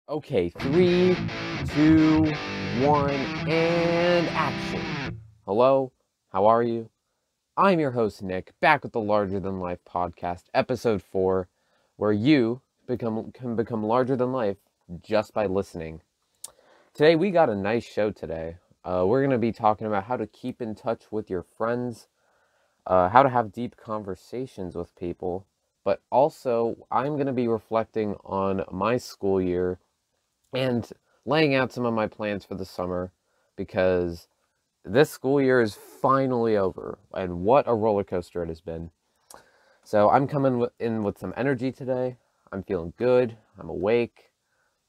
Okay, three, two, one, and action. Hello, how are you? I'm your host, Nick, back with the Larger Than Life podcast, episode 4, where you can become larger than life just by listening. Today, we got a nice show today. We're going to be talking about how to keep in touch with your friends, how to have deep conversations with people, but also, I'm going to be reflecting on my school year and laying out some of my plans for the summer because this school year is finally over, and what a roller coaster it has been. So I'm coming in with some energy today. I'm feeling good. I'm awake.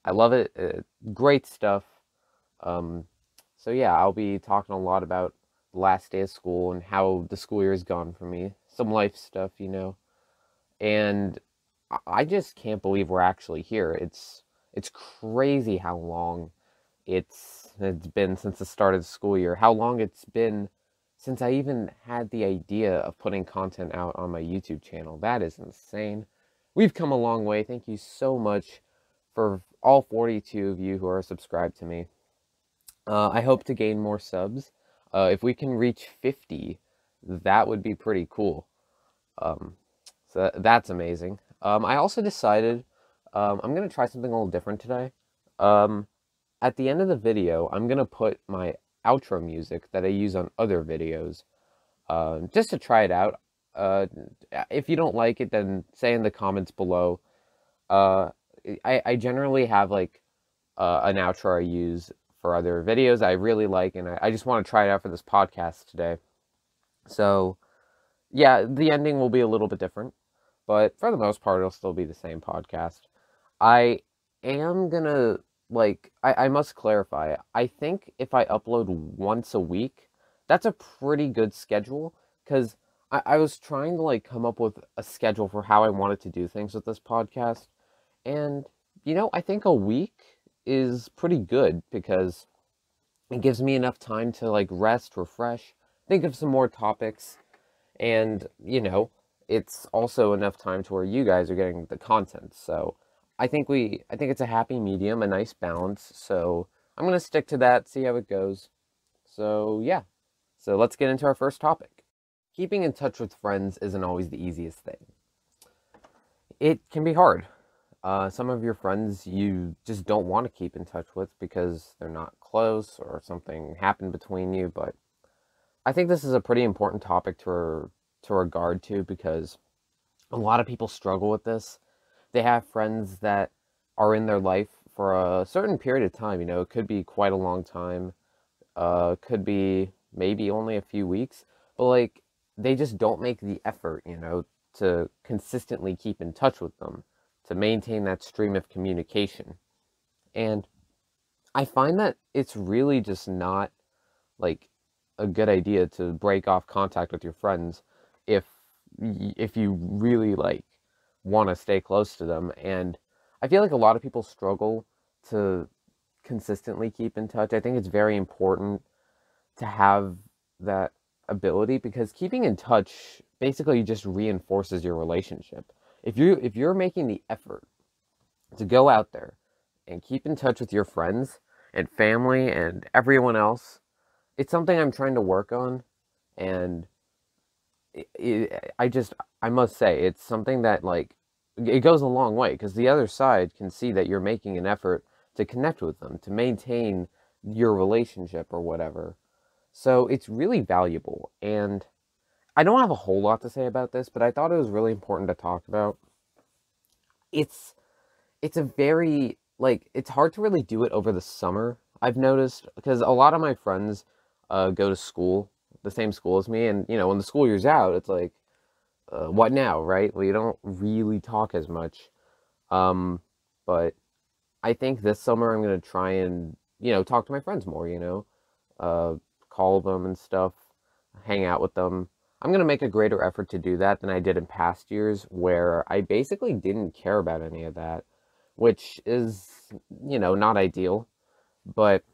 I love it. Great stuff. Um, so yeah, I'll be talking a lot about the last day of school and how the school year has gone for me. Some life stuff. And I just can't believe we're actually here. It's crazy how long it's been since the start of the school year. How long it's been since I even had the idea of putting content out on my YouTube channel. That is insane. We've come a long way. Thank you so much for all 42 of you who are subscribed to me. I hope to gain more subs. If we can reach 50, that would be pretty cool. Um, so that's amazing. I also decided I'm going to try something a little different today. Um, at the end of the video, I'm going to put my outro music that I use on other videos, just to try it out. Uh, if you don't like it, then say in the comments below. Uh, I generally have like an outro I use for other videos I really like, and I just want to try it out for this podcast today. So, yeah, the ending will be a little bit different, but for the most part, it'll still be the same podcast. I am gonna, I must clarify. I think if I upload once a week, that's a pretty good schedule, because I was trying to, come up with a schedule for how I wanted to do things with this podcast, and, I think a week is pretty good, because it gives me enough time to, rest, refresh, think of some more topics, and, it's also enough time to where you guys are getting the content. So I think it's a happy medium, a nice balance. So I'm going to stick to that, see how it goes. So yeah. So let's get into our first topic. Keeping in touch with friends isn't always the easiest thing. It can be hard. Some of your friends you just don't want to keep in touch with because they're not close or something happened between you, but I think this is a pretty important topic to regard to, because a lot of people struggle with this. They have friends that are in their life for a certain period of time. It could be quite a long time. Could be maybe only a few weeks, but they just don't make the effort, to consistently keep in touch with them, to maintain that stream of communication. And I find that it's really just not like a good idea to break off contact with your friends if if you really want to stay close to them. And I feel like a lot of people struggle to consistently keep in touch. I think it's very important to have that ability, because keeping in touch basically just reinforces your relationship. If you're making the effort to go out there and keep in touch with your friends and family and everyone else, it's something I'm trying to work on. And I must say, it's something that it goes a long way, because the other side can see that you're making an effort to connect with them, to maintain your relationship or whatever. So it's really valuable. And I don't have a whole lot to say about this, but I thought it was really important to talk about. It's it's a very it's hard to really do it over the summer, I've noticed, because a lot of my friends go to school, the same school as me, and when the school year's out, it's what now, right? Well, you don't really talk as much. um but I think this summer I'm going to try and talk to my friends more, uh call them and stuff, hang out with them. I'm going to make a greater effort to do that than I did in past years, where I basically didn't care about any of that, which is, not ideal. But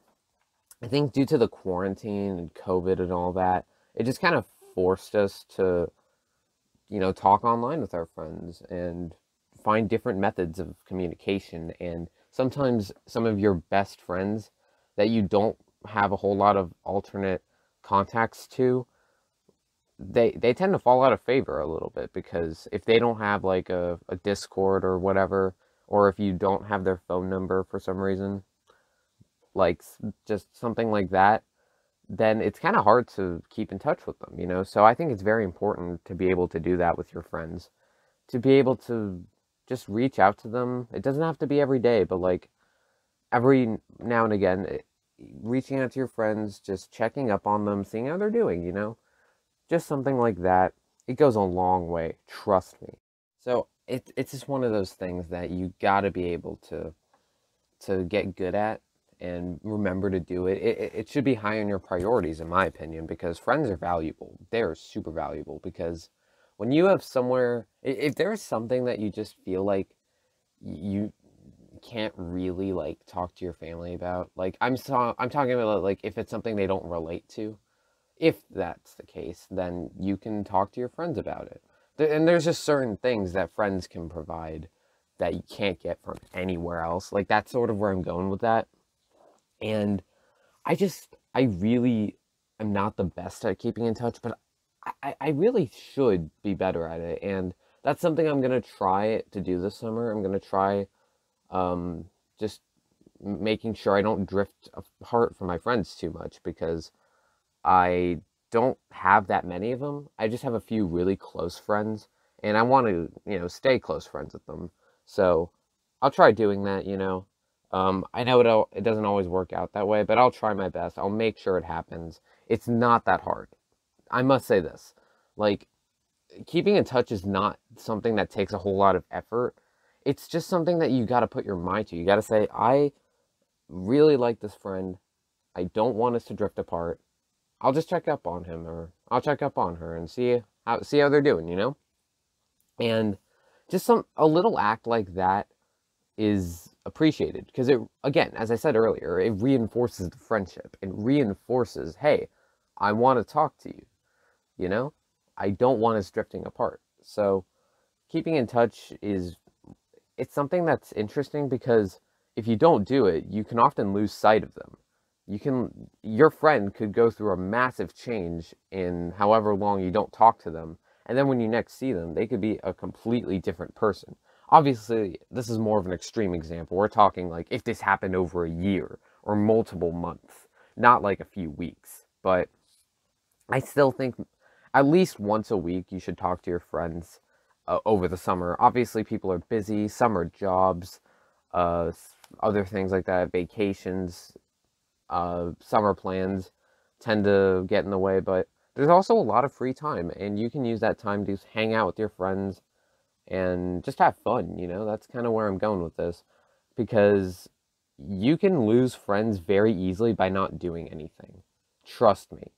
I think due to the quarantine and COVID and all that, it just kind of forced us to, talk online with our friends and find different methods of communication and sometimes some of your best friends that you don't have a whole lot of alternate contacts to, they tend to fall out of favor a little bit, because if they don't have like a Discord or whatever, or if you don't have their phone number for some reason, like just something like that, then it's kind of hard to keep in touch with them, you know? So I think it's very important to be able to do that with your friends, to be able to just reach out to them. It doesn't have to be every day, but like every now and again, reaching out to your friends, just checking up on them, seeing how they're doing, you know? Just something like that. It goes a long way, trust me. So it's just one of those things that you got to be able to get good at and remember to do it. It should be high on your priorities, in my opinion, because friends are valuable. They're super valuable, because when you have somewhere, if there's something that you just feel like you can't really like talk to your family about, like I'm talking about like if it's something they don't relate to, if that's the case, then you can talk to your friends about it. And there's just certain things that friends can provide that you can't get from anywhere else. Like that's sort of where I'm going with that. And I really am not the best at keeping in touch, but I really should be better at it. And that's something I'm going to try to do this summer. I'm going to try just making sure I don't drift apart from my friends too much, because I don't have that many of them. I just have a few really close friends, and I want to, stay close friends with them. So I'll try doing that, you know. I know it doesn't always work out that way, but I'll try my best. I'll make sure it happens. It's not that hard. I must say this. Like, keeping in touch is not something that takes a whole lot of effort. It's just something that you got to put your mind to. You got to say, I really like this friend. I don't want us to drift apart. I'll just check up on him, or I'll check up on her and see how they're doing, you know? And just a little act like that is appreciated, because it, again, as I said earlier, it reinforces the friendship. It reinforces, hey, I want to talk to you, you know? I don't want us drifting apart. So keeping in touch it's something that's interesting, because if you don't do it, you can often lose sight of them. Your friend could go through a massive change in however long you don't talk to them, and then when you next see them, they could be a completely different person. Obviously, this is more of an extreme example. We're talking like if this happened over a year or multiple months, not like a few weeks. But I still think at least once a week you should talk to your friends over the summer. Obviously, people are busy, summer jobs, other things like that, vacations, summer plans tend to get in the way, but there's also a lot of free time, and you can use that time to hang out with your friends and just have fun, you know? That's kind of where I'm going with this, because you can lose friends very easily by not doing anything. Trust me.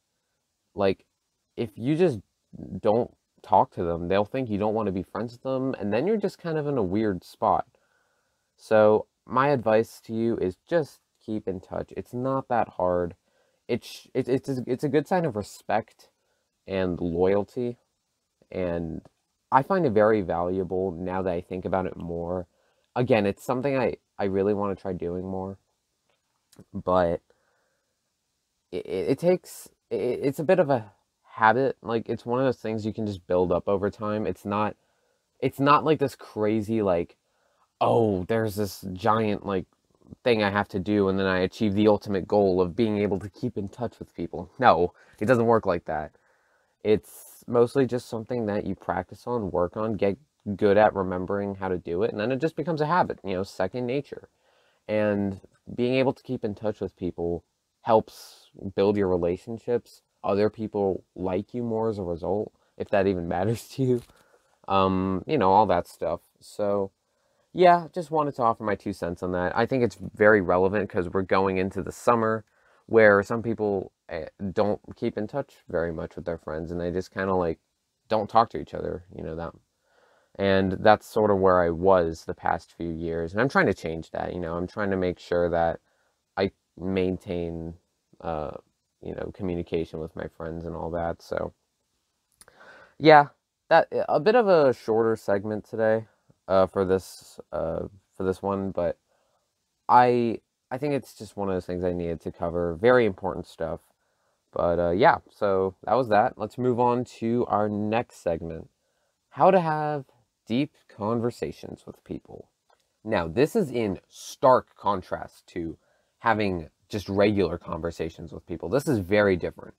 Like, if you just don't talk to them, they'll think you don't want to be friends with them, and then you're just kind of in a weird spot. So, my advice to you is just keep in touch. It's not that hard. It's a good sign of respect and loyalty, and I find it very valuable now that I think about it more. Again, it's something I really want to try doing more, but it's a bit of a habit. Like, it's one of those things you can just build up over time. It's not like this crazy, like, oh, there's this giant like thing I have to do, and then I achieve the ultimate goal of being able to keep in touch with people. No, it doesn't work like that. It's mostly just something that you practice on, work on, get good at remembering how to do it, and then it just becomes a habit, second nature. And being able to keep in touch with people helps build your relationships. Other people like you more as a result, if that even matters to you. All that stuff. So, yeah, just wanted to offer my 2 cents on that. I think it's very relevant because we're going into the summer where some people don't keep in touch very much with their friends, and they just kind of like don't talk to each other, that. And that's sort of where I was the past few years. And I'm trying to change that, I'm trying to make sure that I maintain, communication with my friends and all that. So, yeah, that a bit of a shorter segment today, for this one, but I I think it's just one of those things I needed to cover. Very important stuff. But yeah, so that was that. Let's move on to our next segment. How to have deep conversations with people. Now, this is in stark contrast to having just regular conversations with people. This is very different.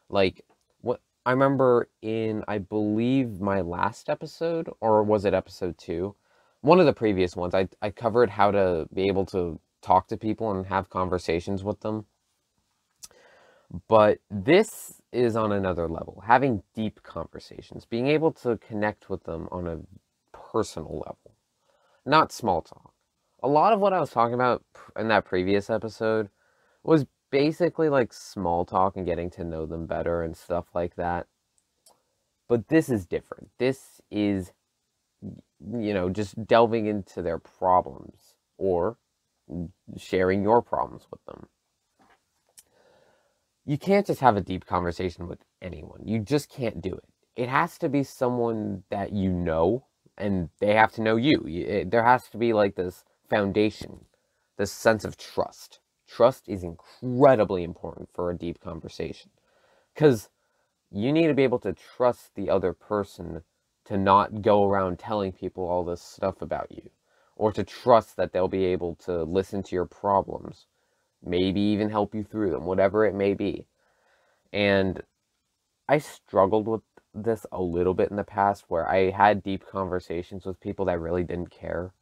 Like, what I remember in, I believe, my last episode, or was it episode 2? One of the previous ones, I covered how to be able to talk to people and have conversations with them. But this is on another level. Having deep conversations, being able to connect with them on a personal level, not small talk. A lot of what I was talking about in that previous episode was basically like small talk and getting to know them better and stuff like that. But this is different. This is, just delving into their problems or sharing your problems with them. You can't just have a deep conversation with anyone. You just can't do it. It has to be someone that you know, and they have to know you. There has to be like this foundation, this sense of trust. Trust is incredibly important for a deep conversation because you need to be able to trust the other person to not go around telling people all this stuff about you, or to trust that they'll be able to listen to your problems, maybe even help you through them, whatever it may be. And I struggled with this a little bit in the past where I had deep conversations with people that really didn't care.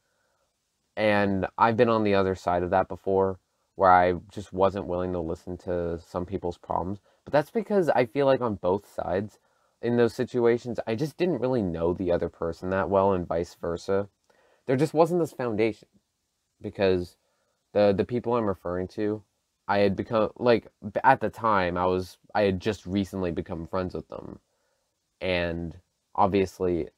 And I've been on the other side of that before where I just wasn't willing to listen to some people's problems. But that's because I feel like on both sides in those situations, I just didn't really know the other person that well and vice versa. There just wasn't this foundation because the people I'm referring to, I had become like at the time I had just recently become friends with them. And obviously,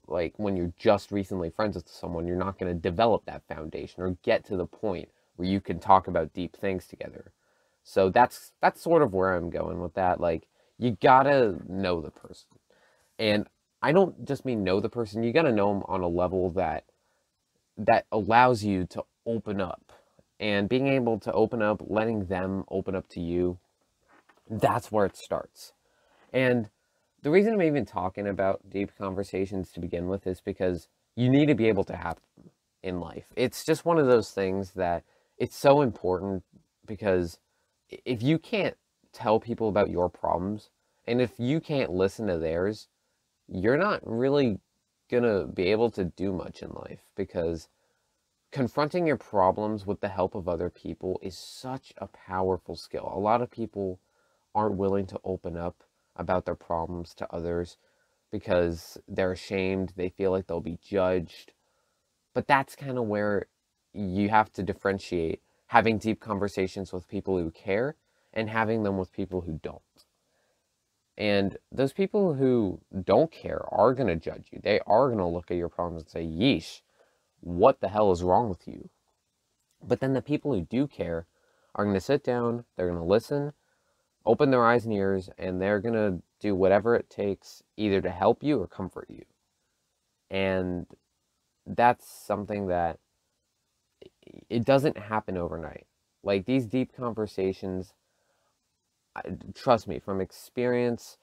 like when you're just recently friends with someone, you're not going to develop that foundation or get to the point where you can talk about deep things together. So that's sort of where I'm going with that. Like you got to know the person. And I don't just mean know the person, you got to know them on a level that allows you to open up. And being able to open up, letting them open up to you, that's where it starts. And the reason I'm even talking about deep conversations to begin with is because you need to be able to have them in life. It's just one of those things that it's so important because if you can't tell people about your problems and if you can't listen to theirs, you're not really gonna be able to do much in life because confronting your problems with the help of other people is such a powerful skill. A lot of people aren't willing to open up about their problems to others because they're ashamed, they feel like they'll be judged. But that's kind of where you have to differentiate having deep conversations with people who care and having them with people who don't. And those people who don't care are going to judge you. They are going to look at your problems and say, yeesh, what the hell is wrong with you? But then the people who do care are going to sit down, they're going to listen, open their eyes and ears, and they're going to do whatever it takes either to help you or comfort you. And that's something that it doesn't happen overnight. Like these deep conversations, trust me, from experience,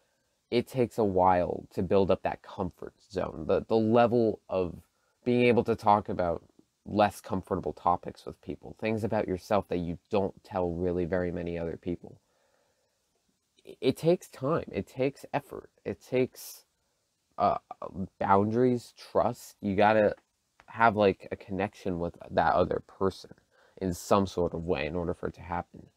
it takes a while to build up that comfort zone, the level of being able to talk about less comfortable topics with people, things about yourself that you don't tell really very many other people. It takes time, it takes effort, it takes uh, boundaries, trust. You gotta have like a connection with that other person in some sort of way in order for it to happen.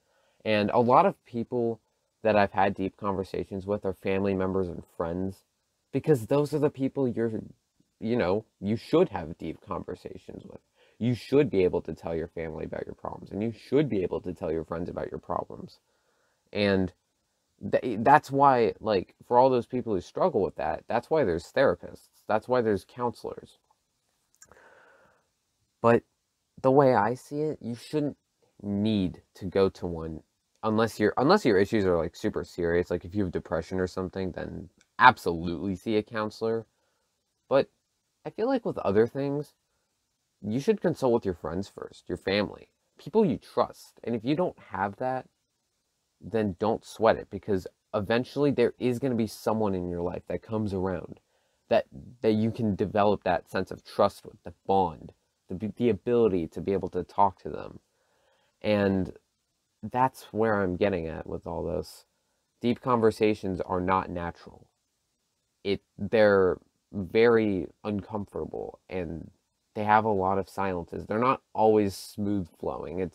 And a lot of people that I've had deep conversations with are family members and friends because those are the people you should have deep conversations with. You should be able to tell your family about your problems and you should be able to tell your friends about your problems. And that's why, like, for all those people who struggle with that, that's why there's therapists. That's why there's counselors. But the way I see it, you shouldn't need to go to one unless your issues are like super serious. Like if you have depression or something, then absolutely see a counselor. But I feel like with other things, you should consult with your friends first, your family, people you trust. And if you don't have that, then don't sweat it, because eventually there is going to be someone in your life that comes around that you can develop that sense of trust with, the bond, the ability to be able to talk to them. And that's where I'm getting at with all this. Deep conversations are not natural. They're very uncomfortable, and they have a lot of silences. They're not always smooth flowing.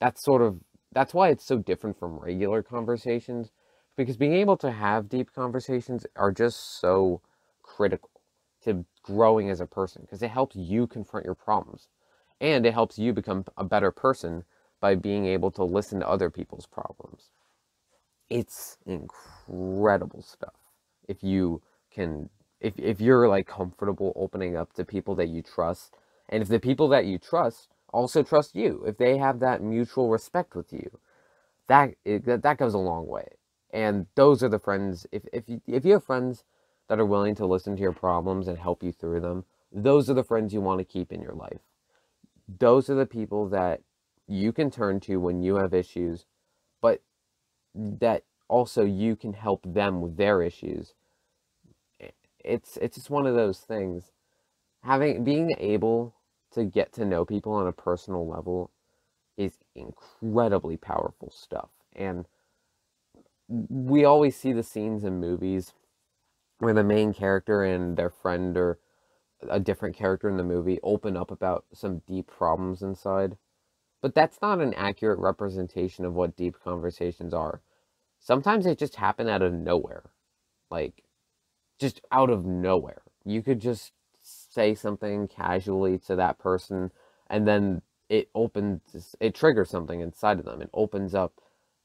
That's sort of that's why it's so different from regular conversations, because being able to have deep conversations are just so critical to growing as a person, because it helps you confront your problems, and it helps you become a better person by being able to listen to other people's problems. It's incredible stuff. If you can, if you're like comfortable opening up to people that you trust, and if the people that you trust also trust you, if they have that mutual respect with you, that goes a long way. And those are the friends. If you have friends that are willing to listen to your problems and help you through them, those are the friends you want to keep in your life. Those are the people that you can turn to when you have issues, but that also you can help them with their issues. It's just one of those things. Being able to get to know people on a personal level is incredibly powerful stuff. And we always see the scenes in movies where the main character and their friend, or a different character in the movie, open up about some deep problems inside. But that's not an accurate representation of what deep conversations are. Sometimes they just happen out of nowhere. Like, just out of nowhere. You could just say something casually to that person, and then it triggers something inside of them. It opens up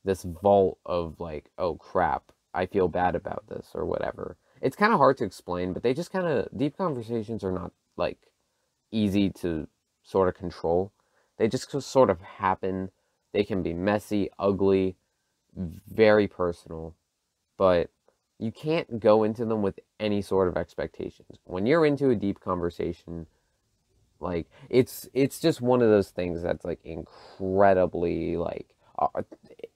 this vault of like, oh crap, I feel bad about this, or whatever. It's kind of hard to explain, but deep conversations are not like easy to sort of control. They just sort of happen. They can be messy, ugly, very personal, but you can't go into them with any sort of expectations. When you're into a deep conversation, like it's just one of those things that's like incredibly like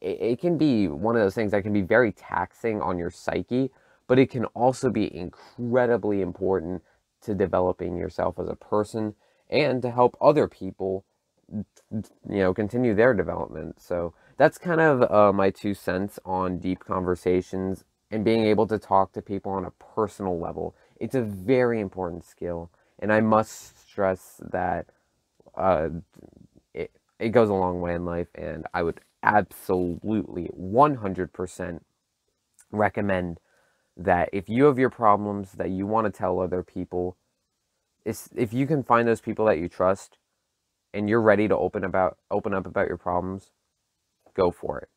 it can be one of those things that can be very taxing on your psyche, but it can also be incredibly important to developing yourself as a person and to help other people, continue their development. So that's kind of my 2 cents on deep conversations and being able to talk to people on a personal level. It's a very important skill, and I must stress that uh, it goes a long way in life, and I would absolutely 100% recommend that if you have your problems that you want to tell other people, if you can find those people that you trust and you're ready to open up about your problems, go for it.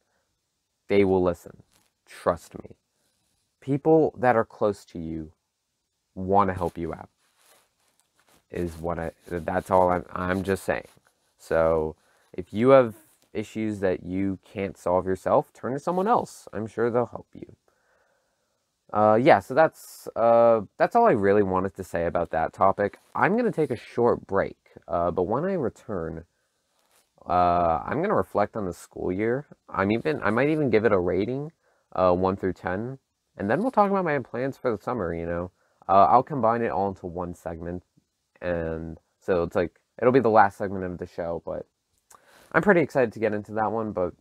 They will listen. Trust me. People that are close to you want to help you out. That's all I'm just saying. So, if you have issues that you can't solve yourself, turn to someone else. I'm sure they'll help you. Yeah, so that's all I really wanted to say about that topic. I'm gonna take a short break, but when I return, I'm gonna reflect on the school year. I might even give it a rating, 1 through 10, and then we'll talk about my plans for the summer. I'll combine it all into one segment, and so it's like it'll be the last segment of the show. But I'm pretty excited to get into that one. But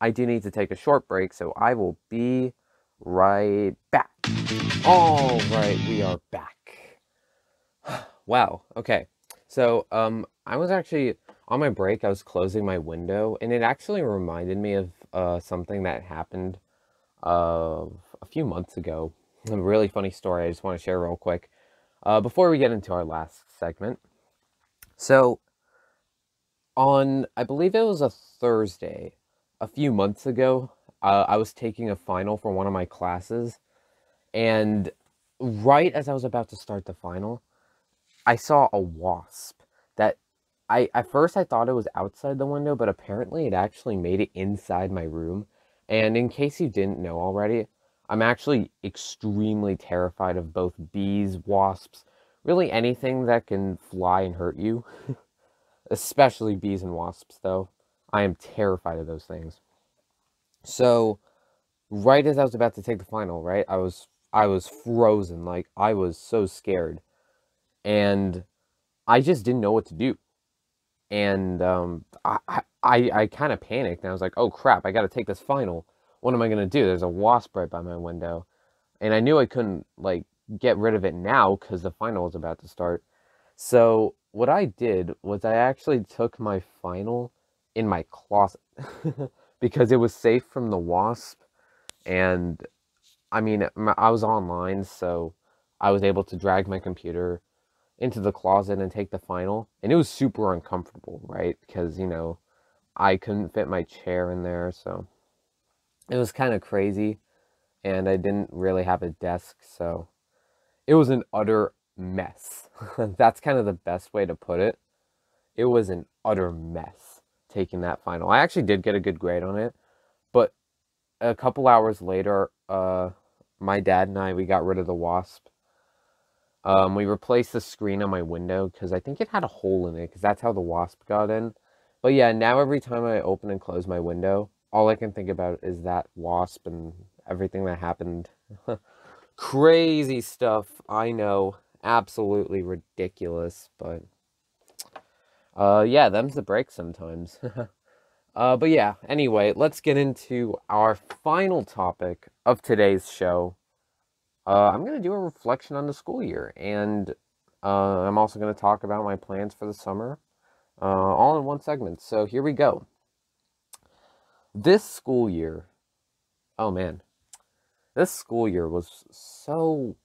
I do need to take a short break, so I will be right back. All right, we are back. Wow. Okay. So, I was actually on my break. I was closing my window, and it actually reminded me of something that happened a few months ago. A really funny story I just want to share real quick before we get into our last segment. So, I believe it was a Thursday, a few months ago, I was taking a final for one of my classes, and right as I was about to start the final, I saw a wasp that at first I thought it was outside the window, but apparently it actually made it inside my room. And in case you didn't know already, I'm actually extremely terrified of both bees, wasps, really anything that can fly and hurt you. Especially bees and wasps, though. I am terrified of those things. So, right as I was about to take the final, right, I was frozen. Like, I was so scared. And I just didn't know what to do. And I kind of panicked, and I was like, oh crap, I got to take this final. What am I going to do? There's a wasp right by my window. And I knew I couldn't, like, get rid of it now because the final was about to start. So what I did was I actually took my final in my closet because it was safe from the wasp. And I mean, I was online, so I was able to drag my computer into the closet and take the final. And it was super uncomfortable, right? Because, I couldn't fit my chair in there, so it was kind of crazy. And I didn't really have a desk, so it was an utter mess. That's kind of the best way to put it. It was an utter mess taking that final. I actually did get a good grade on it, but a couple hours later, my dad and we got rid of the wasp. We replaced the screen on my window because I think it had a hole in it because that's how the wasp got in. But yeah, now every time I open and close my window, all I can think about is that wasp and everything that happened. Crazy stuff, I know. Absolutely ridiculous, but yeah, them's the breaks sometimes. But yeah, anyway, let's get into our final topic of today's show. I'm going to do a reflection on the school year, and I'm also going to talk about my plans for the summer, all in one segment. So here we go. This school year, oh man, this school year was so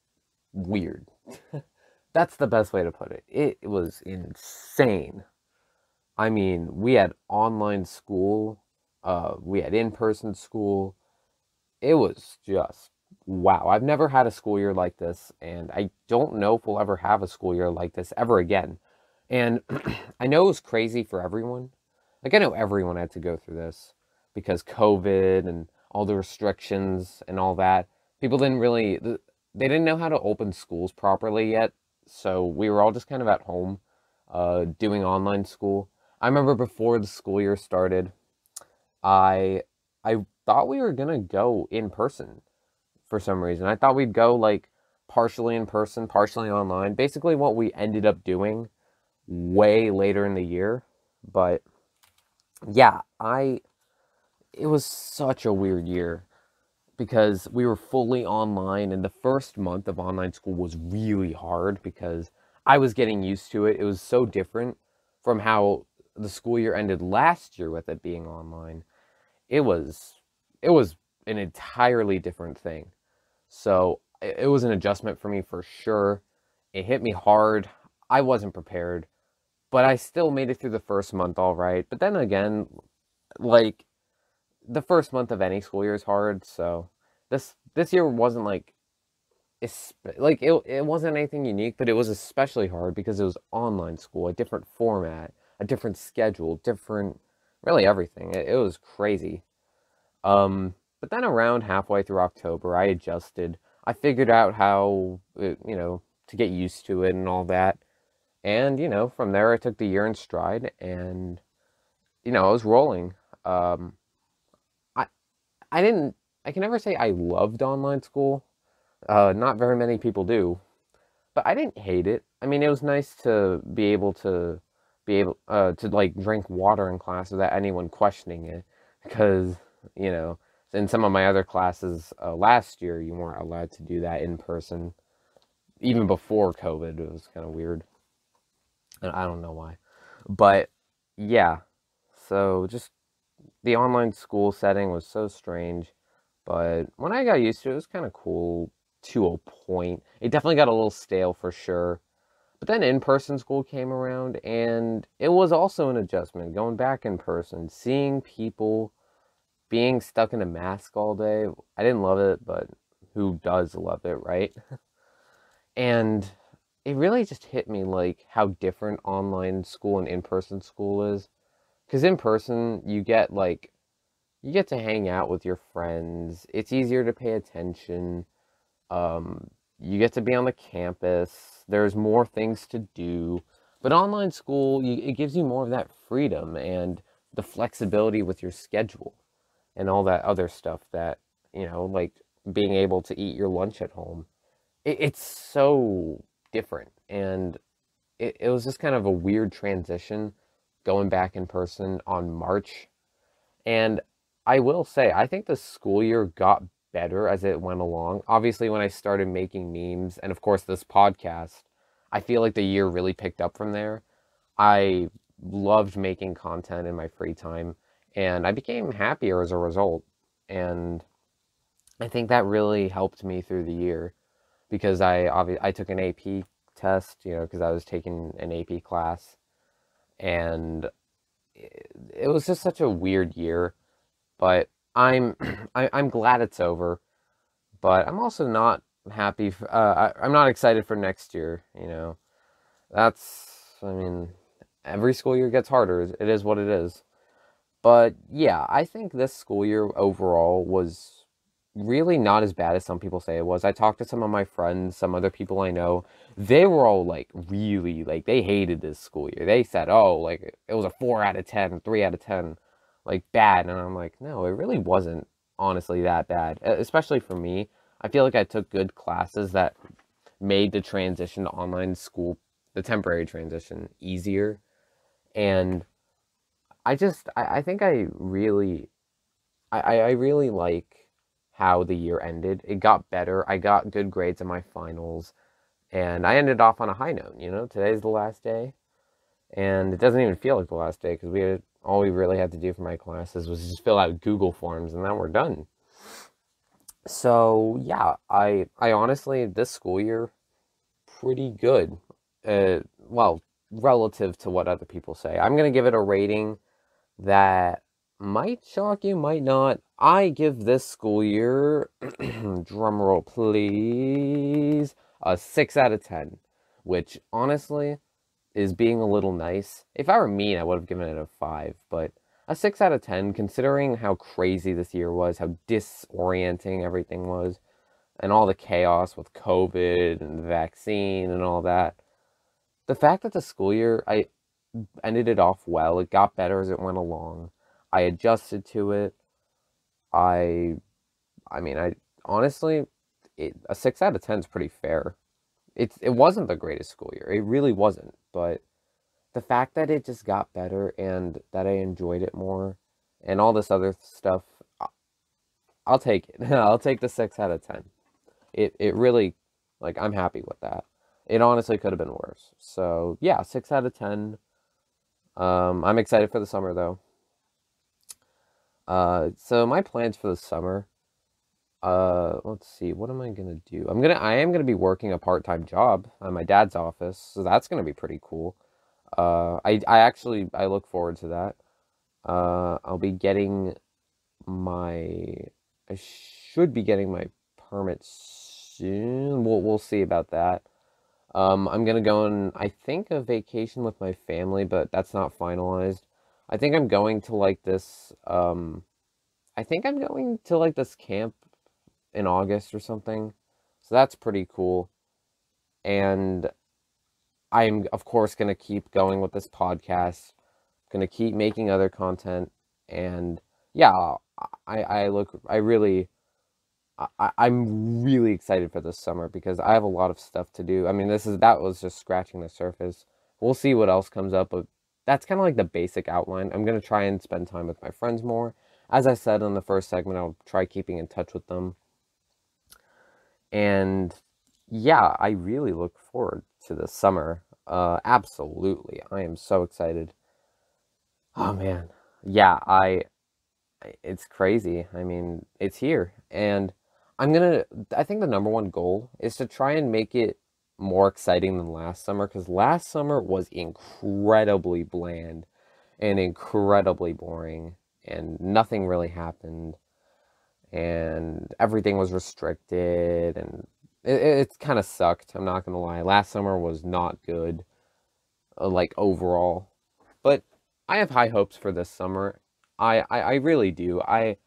weird. That's the best way to put it. It was insane. I mean, we had online school, we had in-person school. It was just wow. I've never had a school year like this, and I don't know if we'll ever have a school year like this ever again. And I know it was crazy for everyone. Like, I know everyone had to go through this because COVID and all the restrictions and all that. People didn't really, they didn't know how to open schools properly yet. So we were all just kind of at home doing online school. I remember before the school year started, I I thought we were gonna go in person for some reason. I thought we'd go like partially in person, partially online. Basically what we ended up doing way later in the year. But yeah, it was such a weird year because we were fully online, and the first month of online school was really hard because I was getting used to it. It was so different from how the school year ended last year with it being online. It was it was an entirely different thing. So it was an adjustment for me for sure. It hit me hard. I wasn't prepared, but I still made it through the first month all right. But then again, like, the first month of any school year is hard, so this year wasn't like it wasn't anything unique, but it was especially hard because it was online school, a different format, a different schedule, different really everything. It was crazy. But then around halfway through October, I adjusted. I figured out how, to get used to it and all that. And, from there I took the year in stride and, I was rolling. I, I didn't, I can never say I loved online school. Not very many people do, but I didn't hate it. I mean, it was nice to be able to like drink water in class without anyone questioning it because, you know, in some of my other classes last year, you weren't allowed to do that in person. Even before COVID, it was kind of weird. And I don't know why. But yeah, so just the online school setting was so strange. But when I got used to it, it was kind of cool to a point. It definitely got a little stale for sure. But then in-person school came around, and it was also an adjustment. Going back in person, seeing people, being stuck in a mask all day. I didn't love it, but who does love it, right? And it really just hit me like how different online school and in-person school is. Because in person, you get to hang out with your friends. It's easier to pay attention. You get to be on the campus. There's more things to do. But online school, it gives you more of that freedom. And the flexibility with your schedule and all that other stuff that, like being able to eat your lunch at home. It's so different. And it was just kind of a weird transition going back in person on March. And I will say, I think the school year got better as it went along. Obviously, when I started making memes, and of course, this podcast, I feel like the year really picked up from there. I loved making content in my free time, and I became happier as a result. And I think that really helped me through the year because I took an AP test, because I was taking an AP class, and it was just such a weird year. But I'm glad it's over. But I'm also not happy. I'm not excited for next year. I mean, every school year gets harder. It is what it is. But yeah, I think this school year overall was really not as bad as some people say it was. I talked to some of my friends, some other people I know. They were all like really like they hated this school year. They said, "Oh, like it was a 4 out of 10, 3 out of 10, like bad." And I'm like, "No, it really wasn't honestly that bad." Especially for me. I feel like I took good classes that made the transition to online school, the temporary transition, easier. And I think I really like how the year ended. It got better. I got good grades in my finals, and I ended off on a high note. Today's the last day, and it doesn't even feel like the last day because all we really had to do for my classes was just fill out Google Forms, and then we're done. So yeah, I honestly, this school year, pretty good. Well, relative to what other people say, I'm gonna give it a rating that might shock you, might not. I give this school year, drum roll please, a 6 out of 10, which honestly is being a little nice. If I were mean, I would have given it a 5, but a 6 out of 10, considering how crazy this year was, how disorienting everything was, and all the chaos with COVID and the vaccine and all that. The fact that the school year, I ended it off well. It got better as it went along. I adjusted to it. I I mean, I honestly, a 6 out of 10 is pretty fair. It wasn't the greatest school year. It really wasn't. But the fact that it just got better and that I enjoyed it more and all this other stuff, I'll take it. I'll take the 6 out of 10. It really, like, I'm happy with that. It honestly could have been worse. So, yeah, 6 out of 10. I'm excited for the summer though. So my plans for the summer, let's see, what am I gonna do? I am gonna be working a part-time job at my dad's office, so that's gonna be pretty cool. I look forward to that. I'll be getting my, I should be getting my permit soon. We'll see about that. I'm gonna go on, I think, a vacation with my family, but that's not finalized. I think I'm going to like this, I think I'm going to like this camp in August or something. So that's pretty cool. And I'm, of course, gonna keep going with this podcast, gonna keep making other content, and yeah, I really, I'm really excited for this summer because I have a lot of stuff to do. I mean, that was just scratching the surface. We'll see what else comes up, but that's kind of like the basic outline. I'm going to try and spend time with my friends more. As I said in the first segment, I'll try keeping in touch with them. And yeah, I really look forward to the summer. Absolutely. I am so excited. Oh man. Yeah, it's crazy. I mean, it's here. And I think the number one goal is to try and make it more exciting than last summer, because last summer was incredibly bland and incredibly boring, and nothing really happened, and everything was restricted, and it kind of sucked. I'm not gonna lie. Last summer was not good, like overall. But I have high hopes for this summer. I really do. I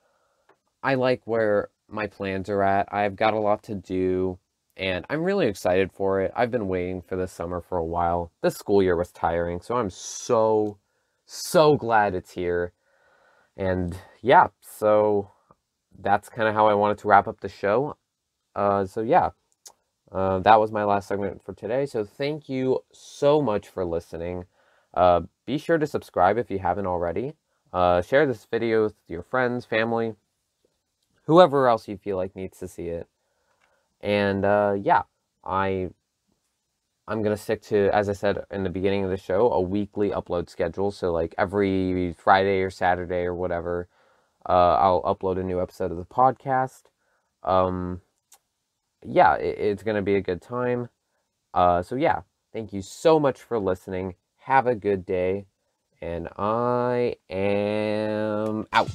like where my plans are at. I've got a lot to do, and I'm really excited for it. I've been waiting for this summer for a while. This school year was tiring, so I'm so, So glad it's here. And yeah, so that's kind of how I wanted to wrap up the show. That was my last segment for today. So thank you so much for listening. Be sure to subscribe if you haven't already. Share this video with your friends, family, whoever else you feel like needs to see it. And I'm gonna stick to, as I said in the beginning of the show, a weekly upload schedule. So like every Friday or Saturday or whatever, I'll upload a new episode of the podcast. It's gonna be a good time. Thank you so much for listening. Have a good day, and I am out.